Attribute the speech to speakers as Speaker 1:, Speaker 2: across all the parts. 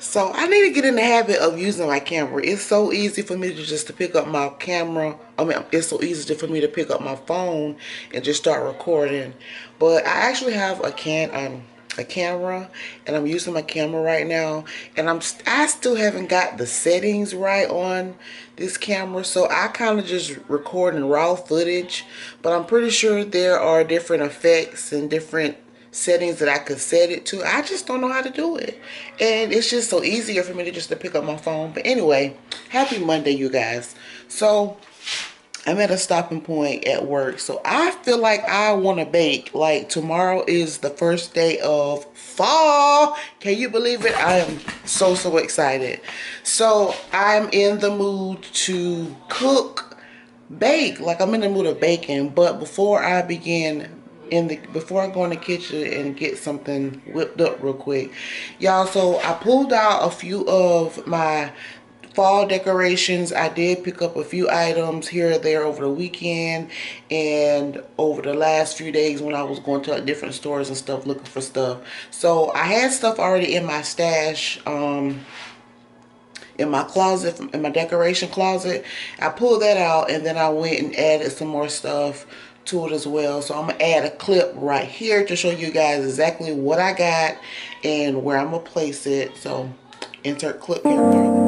Speaker 1: So I need to get in the habit of using my camera. It's so easy for me to just to pick up my camera. I mean, it's so easy for me to pick up my phone and just start recording. But I actually have a camera, and I'm using my camera right now, and I still haven't got the settings right on this camera, so I kind of just record in raw footage. But I'm pretty sure there are different effects and different settings that I could set it to. I just don't know how to do it, and it's just so easier for me to just to pick up my phone. But anyway, happy Monday, you guys. So I'm at a stopping point at work, so I feel like I want to bake. Like, tomorrow is the first day of fall. Can you believe it? I am so excited. So I'm in the mood to cook, bake. Like, I'm in the mood of baking. But before I begin, before I go in the kitchen and get something whipped up real quick, y'all, so I pulled out a few of my fall decorations. I did pick up a few items here or there over the weekend and over the last few days when I was going to different stores and stuff looking for stuff. So I had stuff already in my stash, in my closet, in my decoration closet. I pulled that out, and then I went and added some more stuff to it as well. So I'm gonna add a clip right here to show you guys exactly what I got and where I'm gonna place it. So insert clip here.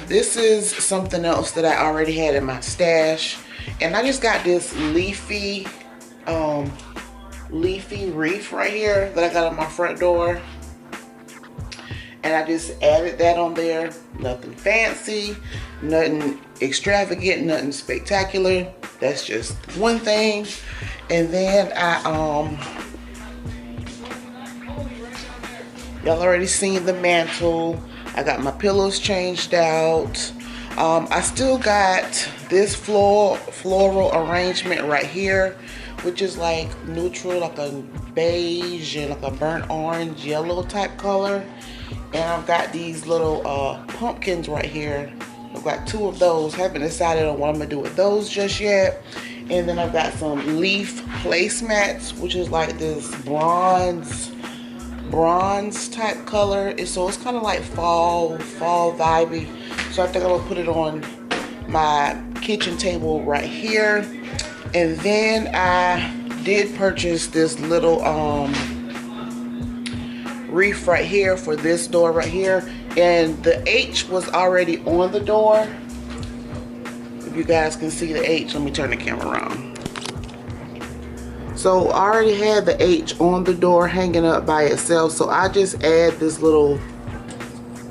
Speaker 1: This is something else that I already had in my stash, and I just got this leafy wreath right here that I got on my front door, and I just added that on there. Nothing fancy, nothing extravagant, nothing spectacular. That's just one thing. And then y'all already seen the mantle. I got my pillows changed out. I still got this floral arrangement right here, which is like neutral, like a beige and like a burnt orange yellow type color. And I've got these little pumpkins right here. I've got two of those. Haven't decided on what I'm gonna do with those just yet. And then I've got some leaf placemats, which is like this bronze type color. So it's kind of like fall vibey. So I think I'm gonna put it on my kitchen table right here. And then I did purchase this little wreath right here for this door right here, and the H was already on the door. If you guys can see the H, let me turn the camera around. So I already had the H on the door hanging up by itself, so I just add this little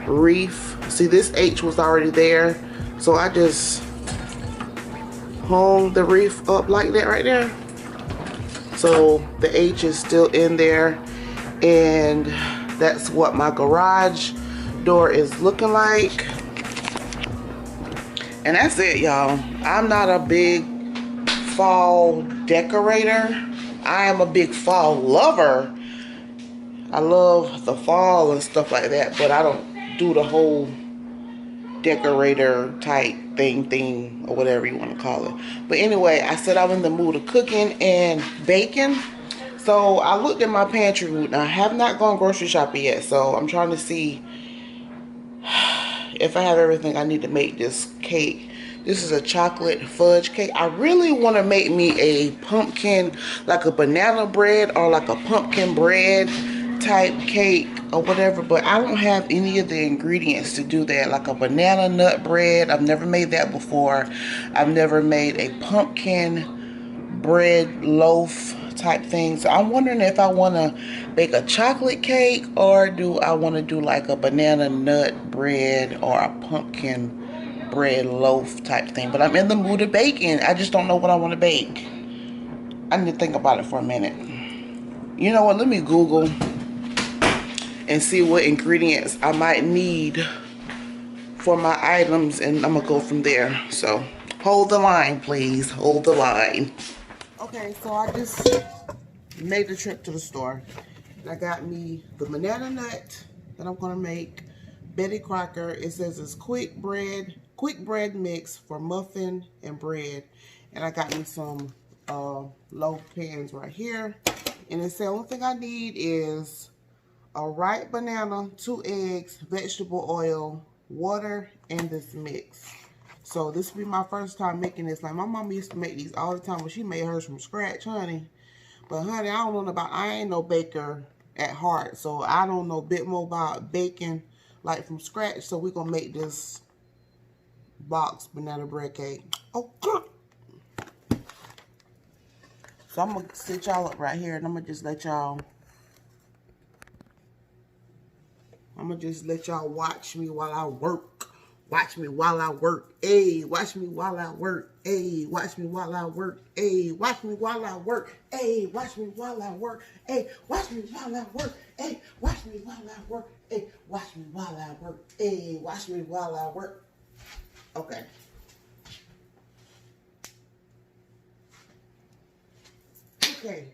Speaker 1: wreath. See, this H was already there, so I just hung the wreath up like that right there. So the H is still in there, and that's what my garage door is looking like. And that's it, y'all. I'm not a big fall decorator. I am a big fall lover. I love the fall and stuff like that, but I don't do the whole decorator type thing or whatever you want to call it. But anyway, I said I'm in the mood of cooking and baking. So I looked at my pantry and I have not gone grocery shopping yet. So I'm trying to see if I have everything I need to make this cake. This is a chocolate fudge cake. I really want to make me a pumpkin, like a banana bread or like a pumpkin bread type cake or whatever, but I don't have any of the ingredients to do that. Like a banana nut bread, I've never made that before. I've never made a pumpkin bread loaf type thing. So I'm wondering if I want to bake a chocolate cake or do I want to do like a banana nut bread or a pumpkin bread loaf type thing. But I'm in the mood of baking. I just don't know what I want to bake. I need to think about it for a minute. You know what? Let me Google and see what ingredients I might need for my items, and I'm gonna go from there. So hold the line, please. Hold the line. Okay, so I just made the trip to the store. I got me the banana nut that I'm gonna make. Betty Crocker. It says it's quick bread mix for muffin and bread. And I got me some loaf pans right here. And it says the only thing I need is a ripe banana, 2 eggs, vegetable oil, water, and this mix. So this will be my first time making this. Like my mom used to make these all the time, but she made hers from scratch, honey. But honey, I don't know about, I ain't no baker at heart, so I don't know a bit more about baking like from scratch. So we're gonna make this box banana bread cake. Oh, so I'm gonna sit y'all up right here, and I'm gonna just let y'all watch me while I work. Watch me while I work. Hey, watch me while I work. Hey, watch me while I work. Hey, watch me while I work. Hey, watch me while I work. Hey, watch me while I work. Hey, watch me while I work. Hey, watch me while I work. Hey, watch me while I work. Okay. Okay.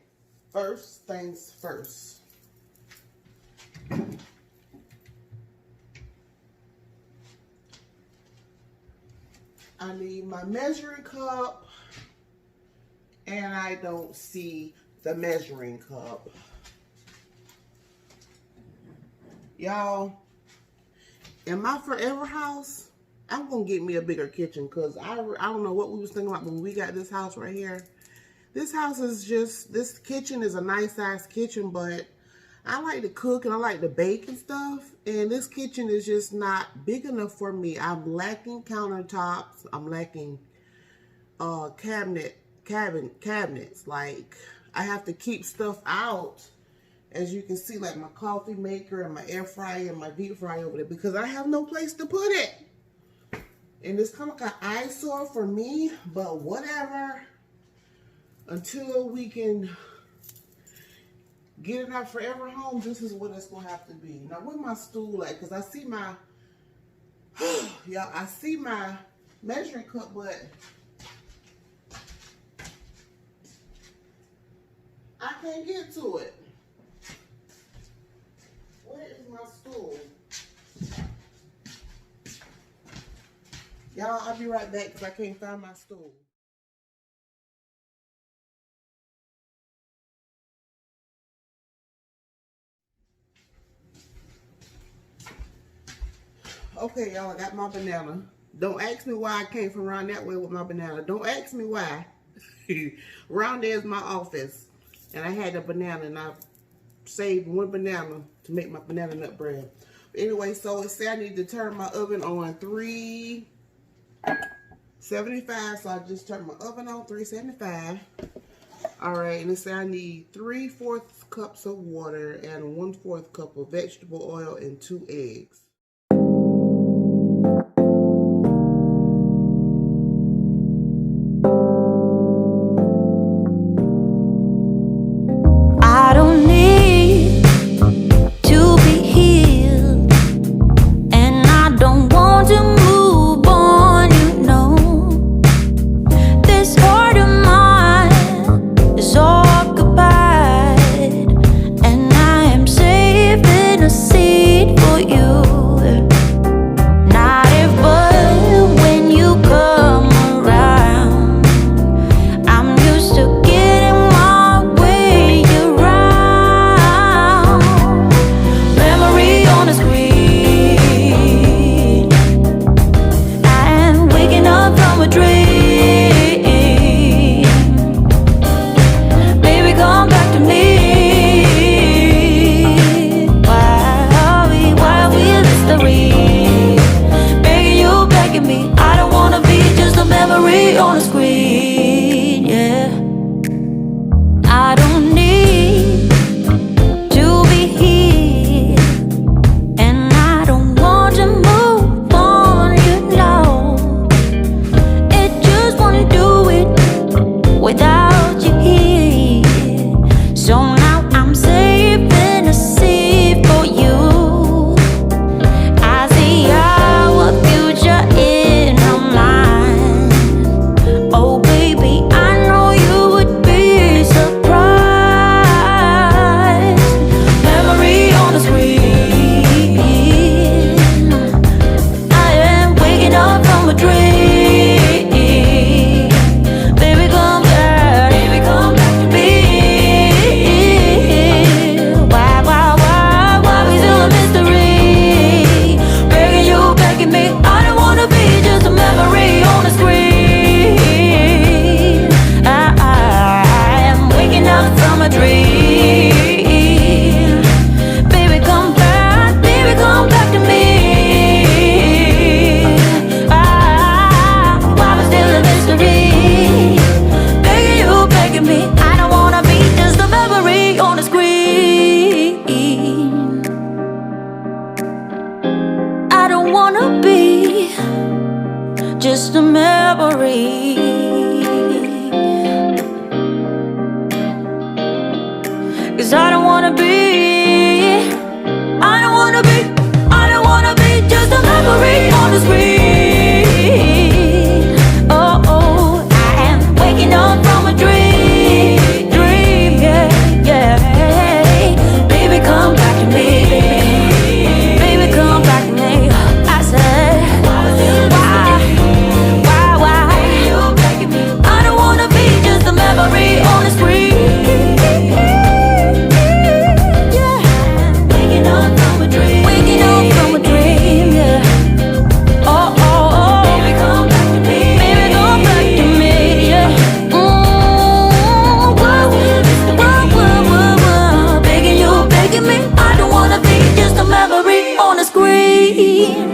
Speaker 1: First things first. I need my measuring cup, and I don't see the measuring cup. Y'all, in my forever house, I'm going to get me a bigger kitchen, because I don't know what we was thinking about when we got this house right here. This house is just, this kitchen is a nice size kitchen, but I like to cook and I like to bake and stuff, and this kitchen is just not big enough for me. I'm lacking countertops. I'm lacking cabinets. Like, I have to keep stuff out, as you can see, like my coffee maker and my air fryer and my deep fryer over there, because I have no place to put it. And it's kind of like an eyesore for me, but whatever. Until we can get in our forever home, this is what it's gonna have to be. Now, where my stool at? Because I see my, y'all, I see my measuring cup, but I can't get to it. Where is my stool? Y'all, I'll be right back because I can't find my stool. Okay, y'all, I got my banana. Don't ask me why I came from around that way with my banana. Don't ask me why. Around there is my office. And I had a banana, and I saved 1 banana to make my banana nut bread. But anyway, so it said I need to turn my oven on 375. So I just turned my oven on 375. Alright, and it said I need 3/4 cups of water and 1/4 cup of vegetable oil and 2 eggs.
Speaker 2: I don't need to be healed, and I don't want to move on, you know. This heart of mine is occupied, and I am saving a seat for you. just a memory. 'Cause I don't wanna be, I don't wanna be, I don't wanna be just a memory on the screen. Oh, oh, I am waking up from a dream, yeah, yeah. Baby, come back to me. Baby, come back to me. I said, why? I don't wanna be just a memory on the screen. Waking up from a dream, yeah. Oh, oh, oh. Baby, come back to me. Baby, come back to me, yeah. Whoa, whoa. Begging me. I don't wanna be just a memory on the screen.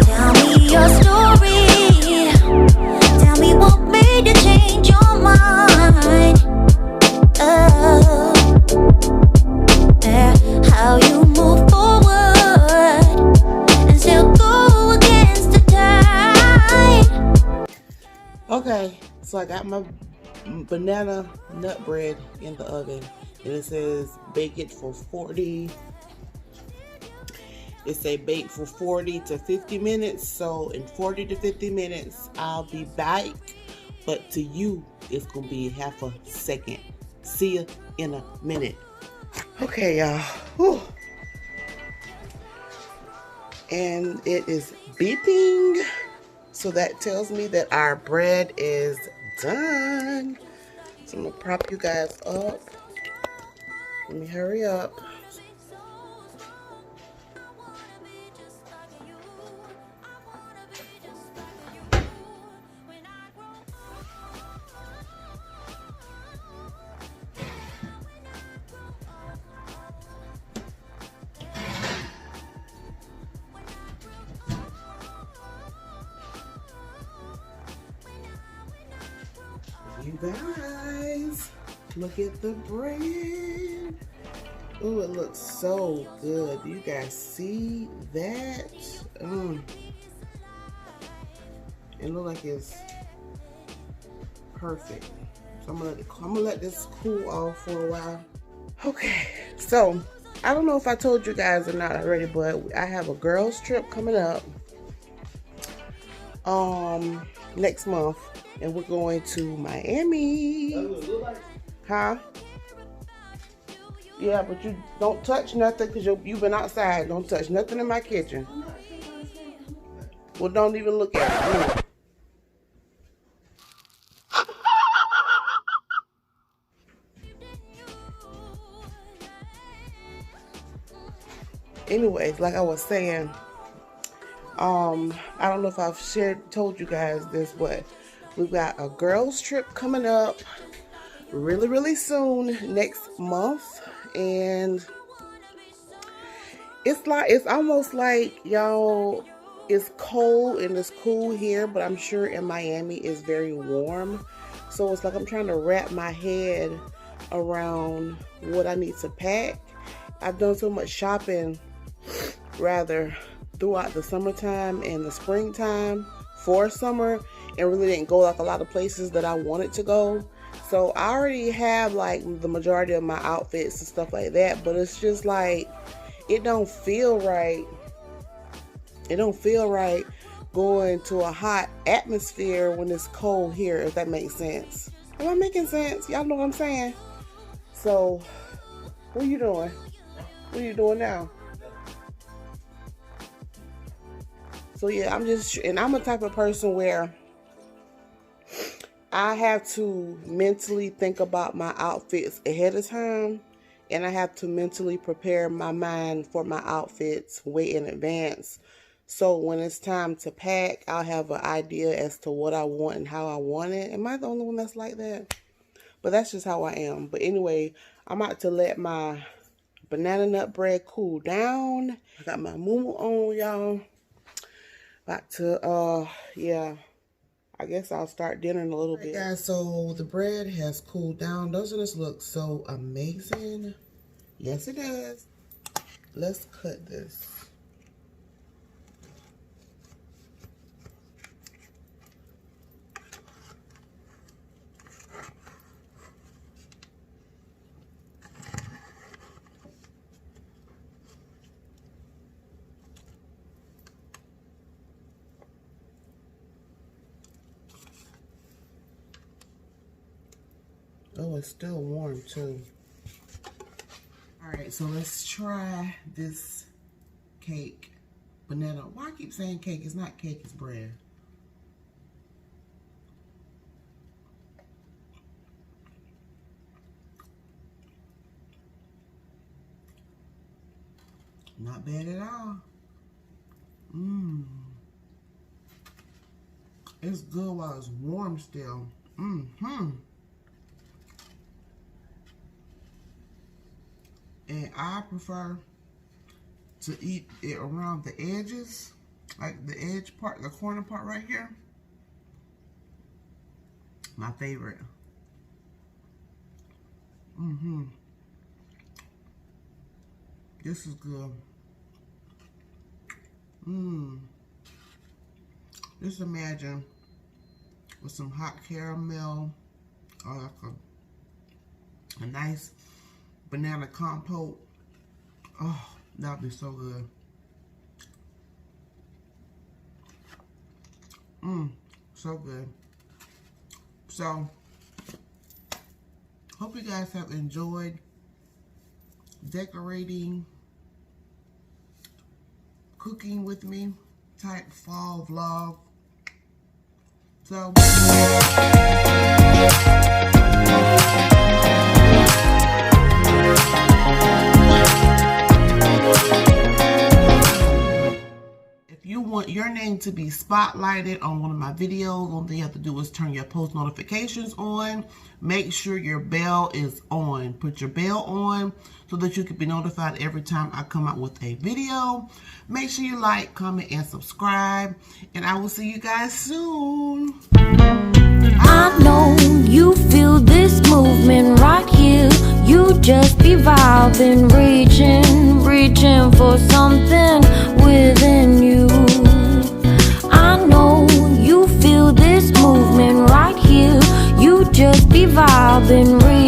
Speaker 2: Tell me your story. Tell me what made you change your mind. Oh, yeah. How you move forward and still go against the tide.
Speaker 1: Okay, so I got my banana nut bread in the oven, and it says bake it for 40. It say bake for 40 to 50 minutes. So in 40 to 50 minutes, I'll be back. But to you, it's gonna be half a second. See you in a minute. Okay, y'all. Whew. And it is beeping. So that tells me that our bread is done. So I'm gonna prop you guys up. Let me hurry up. You guys, look at the bread. Ooh, it looks so good. Do you guys see that? It looks like it's perfect. So I'm gonna let this cool off for a while. Okay, so I don't know if I told you guys or not already, but I have a girls trip coming up next month, and we're going to Miami. Huh? Yeah, but you don't touch nothing because you've been outside. Don't touch nothing in my kitchen. Well, don't even look at it. Anyways, like I was saying, I don't know if I've told you guys this, but we've got a girls trip coming up really soon next month, and it's almost like, y'all, it's cold and it's cool here, but I'm sure in Miami it's very warm. So it's like I'm trying to wrap my head around what I need to pack. I've done so much shopping rather throughout the summertime and the springtime for summer, and really didn't go like a lot of places that I wanted to go. So I already have like the majority of my outfits and stuff like that, but it's just like it don't feel right. It don't feel right going to a hot atmosphere when it's cold here, if that makes sense. Am I making sense? Y'all know what I'm saying? So what are you doing? What are you doing now? So yeah, I'm a type of person where I have to mentally think about my outfits ahead of time, and I have to mentally prepare my mind for my outfits way in advance. So when it's time to pack, I'll have an idea as to what I want and how I want it. Am I the only one that's like that? But that's just how I am. But anyway, I'm about to let my banana nut bread cool down. I got my moo on, y'all. About to, yeah. I guess I'll start dinner in a little bit. Guys, so the bread has cooled down. Doesn't this look so amazing? Yes, it does. Let's cut this. Oh, it's still warm too. All right, so let's try this cake. Banana. Why I keep saying cake? It's not cake, it's bread. Not bad at all. Mmm. It's good while it's warm still. Mm-hmm. And I prefer to eat it around the edges, like the edge part, the corner part right here. My favorite. Mm-hmm. This is good. Mmm. Just imagine with some hot caramel or like a nice banana compote. Oh, that'd be so good. So good. So, hope you guys have enjoyed decorating, cooking with me type fall vlog. So, if you want your name to be spotlighted on one of my videos, one thing you have to do is turn your post notifications on. Make sure your bell is on. Put your bell on so that you can be notified every time I come out with a video. Make sure you like, comment, and subscribe. And I will see you guys soon.
Speaker 2: I know you feel this movement right here. You just be vibing, reaching for something within you. I know you feel this movement right here. You just be vibing, reaching.